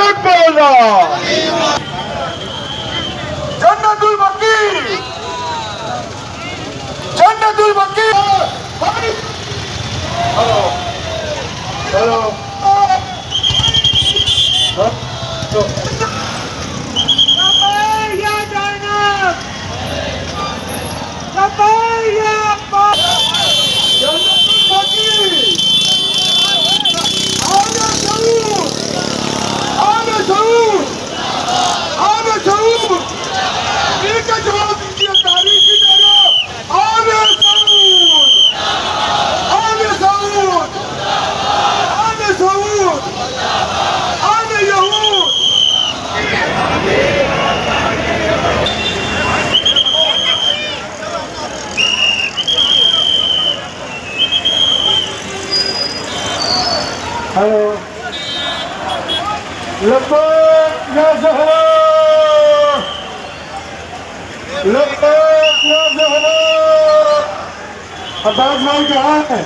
اکبر جنت البقیع جنت البقیع چلو لبیک یا زہرا لبیک یا زہرا عباس بھائی کہاں ہے؟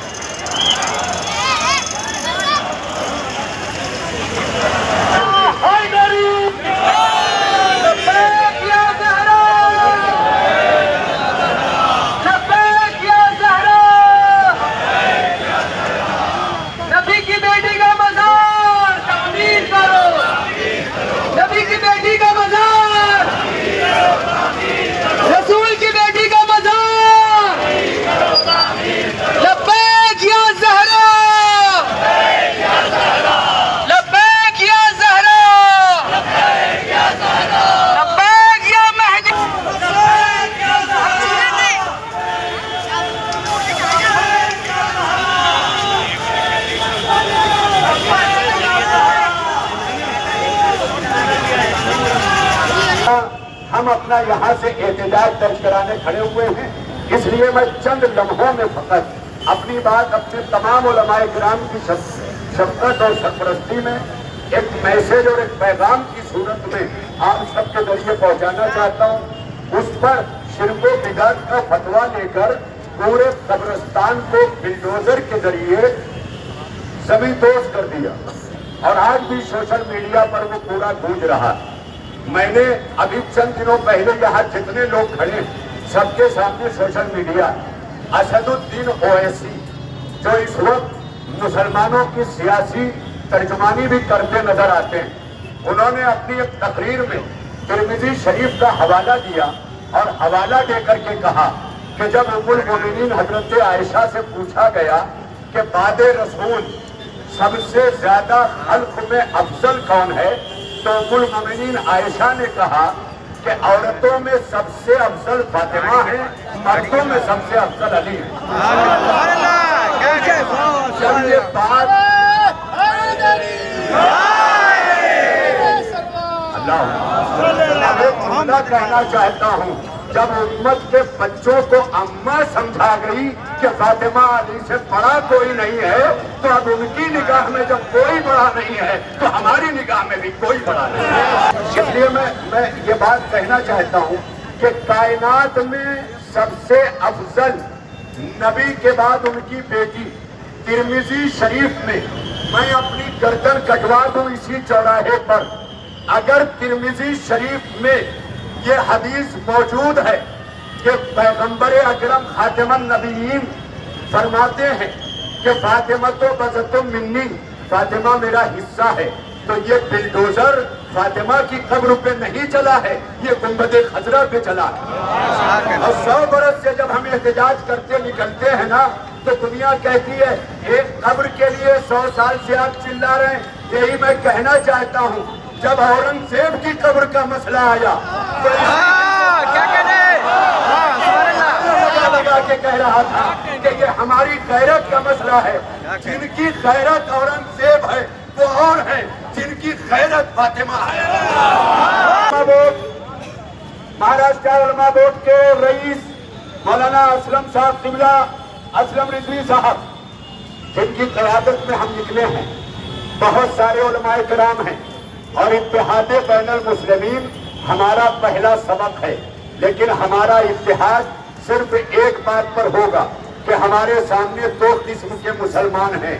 ہم اپنا یہاں سے احتجاج درج کرانے کھڑے ہوئے ہیں، اس لیے میں چند لمحوں میں فقط اپنی بات اپنے تمام علماء کرام کی شفقت اور سرپرستی میں ایک میسج اور ایک پیغام کی صورت میں آپ سب کے ذریعے پہنچانا چاہتا ہوں۔ اس پر شرک و بدعت کا فتویٰ لے کر پورے قبرستان کو بلڈوزر کے ذریعے زمین دوز کر دیا اور آج بھی سوشل میڈیا پر وہ پورا گونج رہا۔ میں نے ابھی چند دنوں پہلے یہاں جتنے لوگ کھڑے سب کے سامنے سوشل میڈیا اسد الدین اویسی جو اس وقت مسلمانوں کی سیاسی ترجمانی بھی کرتے نظر آتے ہیں، انہوں نے اپنی ایک تقریر میں ترمذی شریف کا حوالہ دیا اور حوالہ دے کر کے کہا کہ جب ام المومنین حضرت عائشہ سے پوچھا گیا کہ بعد رسول سب سے زیادہ خلق میں افضل کون ہے تو ام المومنین عائشہ نے کہا کہ عورتوں میں سب سے افضل فاطمہ ہے، مردوں میں سب سے افضل علی ہے۔ جب یہ بات اللہ کہنا چاہتا ہوں، جب امت کے بچوں کو اماں سمجھا گئی کہ فاطمہ علی سے بڑا کوئی نہیں ہے، تو اب ان کی نگاہ میں جب کوئی بڑا نہیں ہے تو ہماری نگاہ میں بھی کوئی بڑا نہیں ہے۔ اس لیے میں یہ بات کہنا چاہتا ہوں کہ کائنات میں سب سے افضل نبی کے بعد ان کی بیٹی ترمذی شریف میں میں اپنی گردن کٹوا دوں اسی چوراہے پر، اگر ترمذی شریف میں یہ حدیث موجود ہے کہ پیغمبر اکرم خاتم النبیین فرماتے ہیں کہ فاطمہ تو بذت منی، فاطمہ میرا حصہ ہے، تو یہ بلڈوزر فاطمہ کی قبر پہ نہیں چلا ہے، یہ گنبد خضرا پہ چلا ہے۔ اور 100 برس سے جب ہم احتجاج کرتے نکلتے ہیں نا تو دنیا کہتی ہے ایک قبر کے لیے 100 سال سے آپ چلا رہے ہیں۔ یہی میں کہنا چاہتا ہوں، جب اورنگزیب کی قبر کا مسئلہ آیا تو لگا کے کہہ رہا تھا کہ یہ ہماری غیرت کا مسئلہ ہے، جن کی غیرت اورنگزیب ہے وہ اور ہیں جن کی غیرت فاطمہ ہے۔ مہاراشٹر علماء بورڈ کے رئیس مولانا اسلم صاحب قبلہ، اسلم رضوی صاحب، جن کی قیادت میں ہم نکلے ہیں، بہت سارے علماء کرام ہیں اور اتحاد بین المسلمین ہمارا پہلا سبق ہے، لیکن ہمارا اتحاد صرف ایک بات پر ہوگا کہ ہمارے سامنے 2 قسم کے مسلمان ہیں،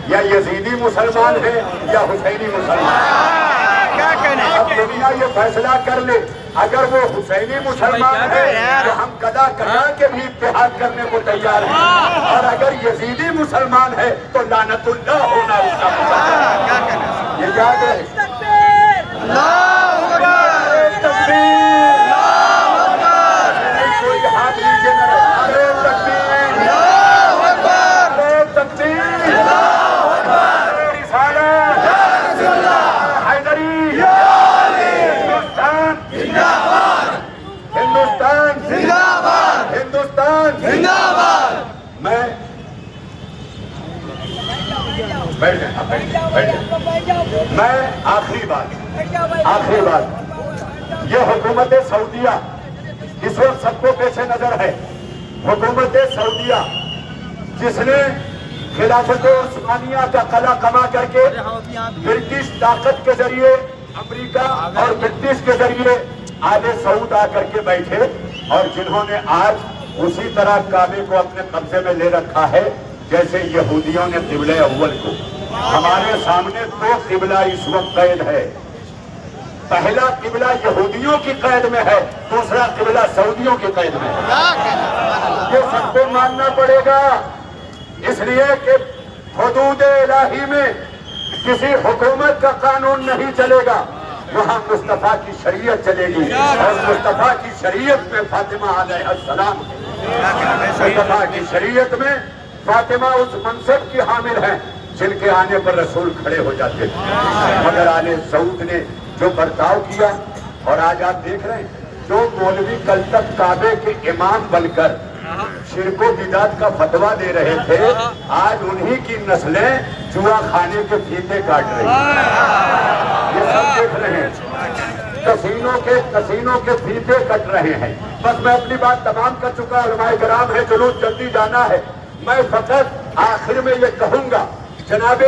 یا یزیدی مسلمان ہیں یا حسینی مسلمان۔ دنیا یہ فیصلہ کر لے اگر وہ حسینی مسلمان ہے تو ہم گدا کٹا کے بھی اتحاد کرنے کو تیار ہیں، اور اگر یزیدی مسلمان ہے تو لعنت اللہ ہونا اس کا یہ یاد ہے۔ کوئی ہاتھ نیچے نہ رہے، تکبیر، رسالت، حیدری، ہندوستان، ہندوستان، میں بیٹھ جائیں، میں آخری بات یہ حکومت سعودیہ اس وقت سب کو پیش نظر ہے، حکومت سعودیہ جس نے خلافت عثمانیہ کا قلعہ کما کر کے برٹش طاقت کے ذریعے امریکہ اور برٹش کے ذریعے آل سعود آ کر کے بیٹھے، اور جنہوں نے آج اسی طرح کعبے کو اپنے قبضے میں لے رکھا ہے جیسے یہودیوں نے قبلہ اول کو۔ ہمارے سامنے دو قبلہ اس وقت قید ہے، پہلا قبلہ یہودیوں کی قید میں ہے، دوسرا قبلہ سعودیوں کی قید میں ہے۔ یہ سب کو ماننا پڑے گا، اس لیے کہ حدود الہی میں کسی حکومت کا قانون نہیں چلے گا، وہاں مصطفیٰ کی شریعت چلے گی، اور مصطفیٰ کی شریعت میں فاطمہ علیہ السلام ہے۔ مصطفیٰ کی شریعت میں فاطمہ اس منصب کی حامل ہیں جن کے آنے پر رسول کھڑے ہو جاتے تھے، مگر آل سعود نے جو برتاؤ کیا، اور آج آپ دیکھ رہے ہیں جو مولوی کل تک کعبے کے امام بن کر شرک و بدعت کا فتویٰ دے رہے تھے، آج انہی کی نسلیں جوا کھانے کے فیتے کاٹ رہی ہیں۔ یہ سب دیکھ رہے ہیں، کسینوں کے فیتے کٹ رہے ہیں۔ بس میں اپنی بات تمام کر چکا، علماء کرام ہے، جلوس جلدی جانا ہے۔ میں فقط آخر میں یہ کہوں گا، جناب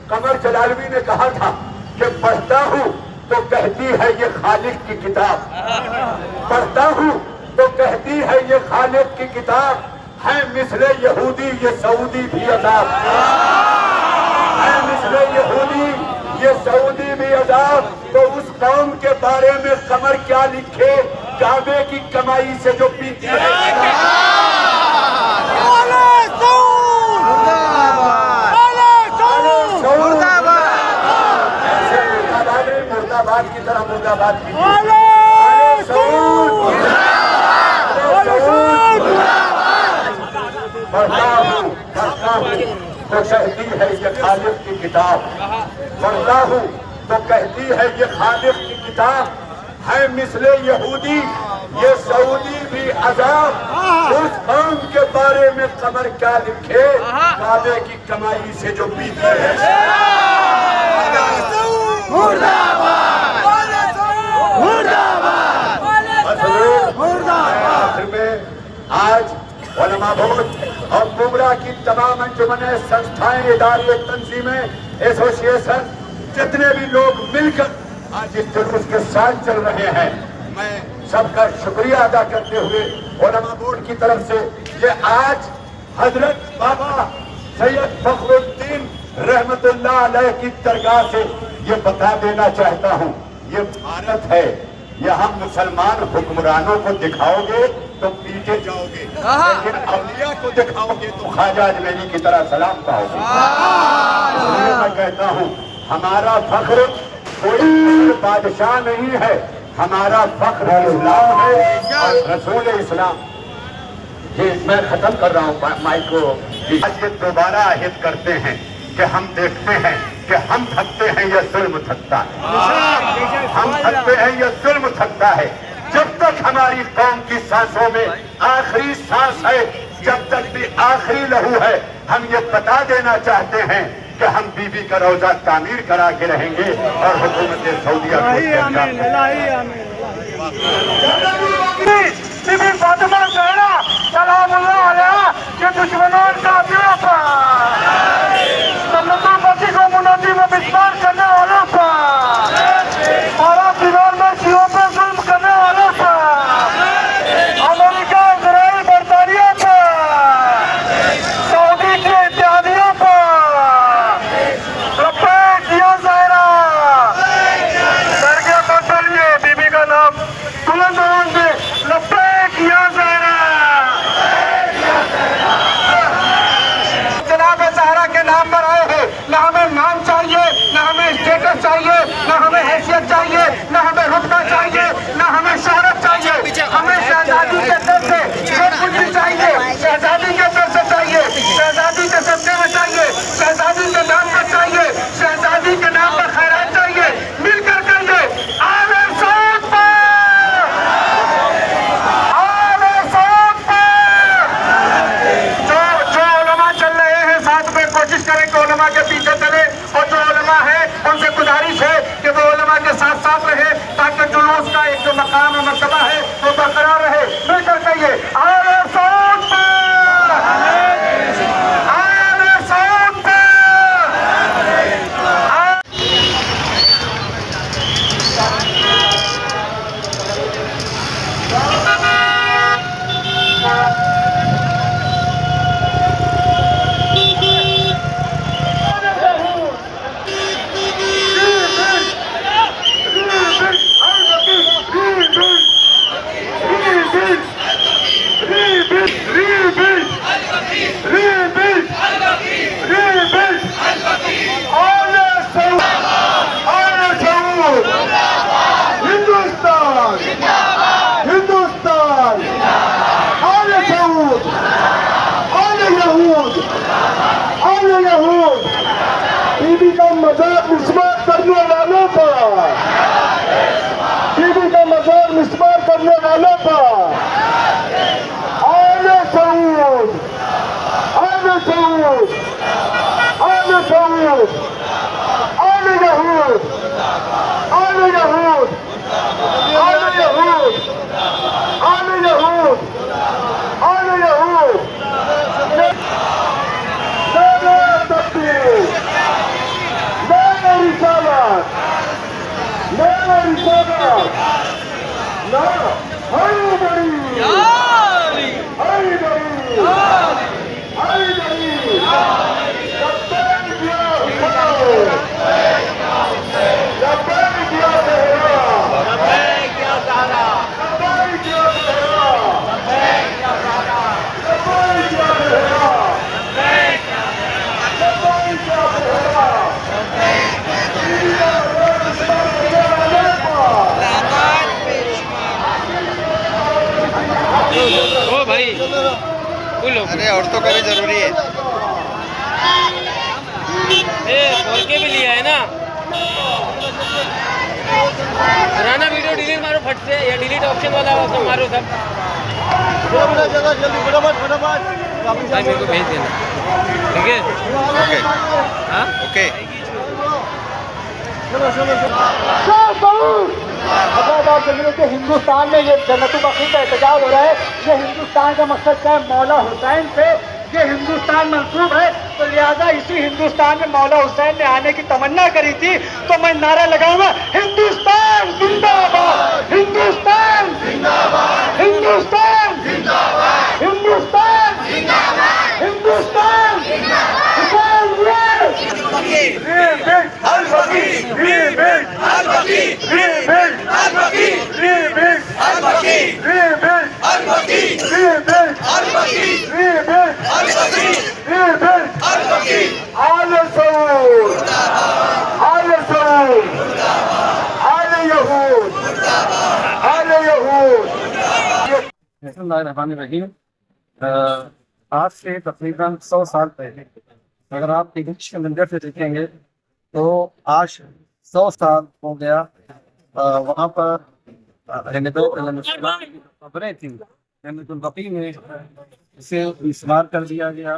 قمر جلالوی نے کہا تھا کہ پڑھتا ہوں تو کہتی ہے یہ خالق کی کتاب، پڑھتا ہوں تو کہتی ہے یہ خالق کی کتاب، ہے مثل یہودی یہ سعودی بھی عذاب، ہے مثل یہودی یہ سعودی بھی عذاب۔ تو اس قوم کے بارے میں قمر کیا لکھے، کعبے کی کمائی سے جو پیتی ہے۔ مرداباد کی طرح مرداباد کی پڑھتا ہوں تو کہتی ہے یہ خالق کی کتاب، پڑھتا ہوں تو کہتی ہے یہ خالق کی کتاب، ہے مثل یہودی یہ سعودی بھی عذاب۔ اس قوم کے بارے میں قمر کیا لکھے، کعبے کی کمائی سے جو پیتی ہے۔ آخر میں آج علماء بہت اور گمراہ کی تمام انجمنیں، سنستھائیں، ادارے، تنظیمیں، ایسوسیشن، جتنے بھی لوگ مل کر آج اس جلوس کے ساتھ چل رہے ہیں، میں سب کا شکریہ ادا کرتے ہوئے علماء بورڈ کی طرف سے یہ آج حضرت بابا سید فخر الدین رحمت اللہ علیہ کی درگاہ سے یہ بتا دینا چاہتا ہوں، یہ بھارت ہے، یہاں مسلمان حکمرانوں کو دکھاؤ گے تو پیٹے جاؤ گے، لیکن اولیاء کو دکھاؤ گے تو خواجہ اجمیری کی طرح سلام پاؤ گے۔ اس لیے میں کہتا ہوں ہمارا فخر کوئی بادشاہ نہیں ہے، ہمارا فخر اسلام ہے اور رسول اسلام۔ یہ میں ختم کر رہا ہوں مائک کو۔ آج یہ دوبارہ عہد کرتے ہیں کہ ہم دیکھتے ہیں کہ ہم تھکتے ہیں یا ظلم تھکتا ہے، ہم تھکتے ہیں یا ظلم تھکتا ہے۔ جب تک ہماری قوم کی سانسوں میں آخری سانس ہے، جب تک بھی آخری لہو ہے، ہم یہ بتا دینا چاہتے ہیں کہ ہم بی بی کا روزہ تعمیر کرا کے رہیں گے اور حکومت سعودیہ کو بی بی فاطمہ زہرا سلام اللہ علیہ کے دشمنوں کا سنتوں پتی کو منادی میں بسمار کرنے والوں پر اور دیوار میں شیعوں پر ظلم کرنے والوں پر امریکہ، اسرائیل، برطانیہ پر سعودی کے اتحادیوں پر لبیک یا زہرا درگاہ عزت چاہیے، نہ ہمیں حیثیت چاہیے، نہ ہمیں رتبہ چاہیے، نہ ہمیں شہرت چاہیے. ہمیں شہزادی کے در سے جو کچھ بھی چاہیے شہزادی کے در سے چاہیے، شہزادی کے صدقے میں چاہیے، شہزادی کے نام پر چاہیے، شہزادی کے نام پر خیرات چاہیے. مل کر کہیے آل سعود پر، آل سعود پر. جو علماء چل رہے ہیں ساتھ میں کوشش کریں کہ علماء کے پیچھے چلے، اور جو علماء ہیں ان سے گزارش ہے کہ وہ علماء کے ساتھ ساتھ رہے تاکہ جلوس کا ایک جو مقام و مرتبہ ہے وہ برقرار رہے. مل کر کہیے آل سعود پر، آل سعود پر. بی بی کا مذاق مسمار کرنے والوں پر، بی بی کا مذاق مسمار کرنے والوں پر آل سعود، آل سعود، آل سعود، آل یہود، آل یہود، آل یہود، آل یہود، آل یہود. ارے عورتوں کا بھی ضروری ہے. کھول کے بھی لیا ہے نا. پرانا ویڈیو ڈیلیٹ مارو پھٹ سے، یا ڈیلیٹ آپشن والا آپشن مارو سب. بھائی میرے کو بھیج دینا، ٹھیک ہے؟ اوکے ہاں اوکے. کہ ہندوستان میں یہ جنت البقیع کا احتجاج ہو رہا ہے. یہ ہندوستان کا مقصد کیا ہے؟ مولا حسین سے یہ ہندوستان منسوب ہے، تو لہٰذا اسی ہندوستان میں مولا حسین نے آنے کی تمنا کری تھی. تو میں نعرہ لگاؤں گا ہندوستان زندہ باد، ہندوستان زندہ باد، ہندوستان زندہ باد، ہندوستان زندہ باد، ہندوستان زندہ باد. بسم اللہ الرحمن الرحیم. آج سے تقریباً 100 سال پہلے اگر آپ انگلش کے منظر سے دیکھیں گے تو آج 100 سال ہو گیا. وہاں پر خبریں تھیں جنت البقیع میں اسے مسمار کر دیا گیا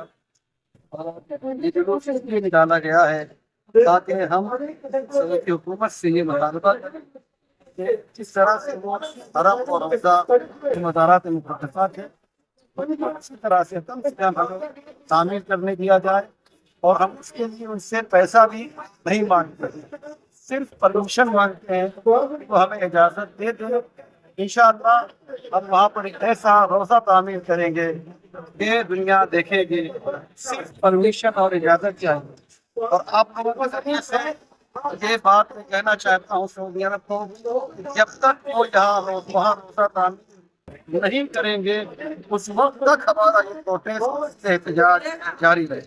اور یہ نکالا گیا ہے تاکہ ہم کی حکومت سے یہ مطالبہ کریں کہ جس طرح سے وہ حرم اور روضہ مزارات مقدسات ہیں اسی طرح سے کم ہمیں تعمیر کرنے دیا جائے. اور ہم اس کے لیے ان سے پیسہ بھی نہیں مانگتے، صرف پرمیشن مانگتے ہیں وہ ہمیں اجازت دے دیں. انشاءاللہ ہم وہاں پر ایک ایسا روضہ تعمیر کریں گے کہ دنیا دیکھے گی. صرف پرمیشن اور اجازت چاہیے. اور آپ لوگوں کے ذریعے سے یہ بات میں کہنا چاہتا ہوں سعودی عرب کو، جب تک وہ یہاں وہاں روضہ تعمیر نہیں کریں گے اس وقت تک ہمارا یہ پروٹیسٹ احتجاج جاری رہے.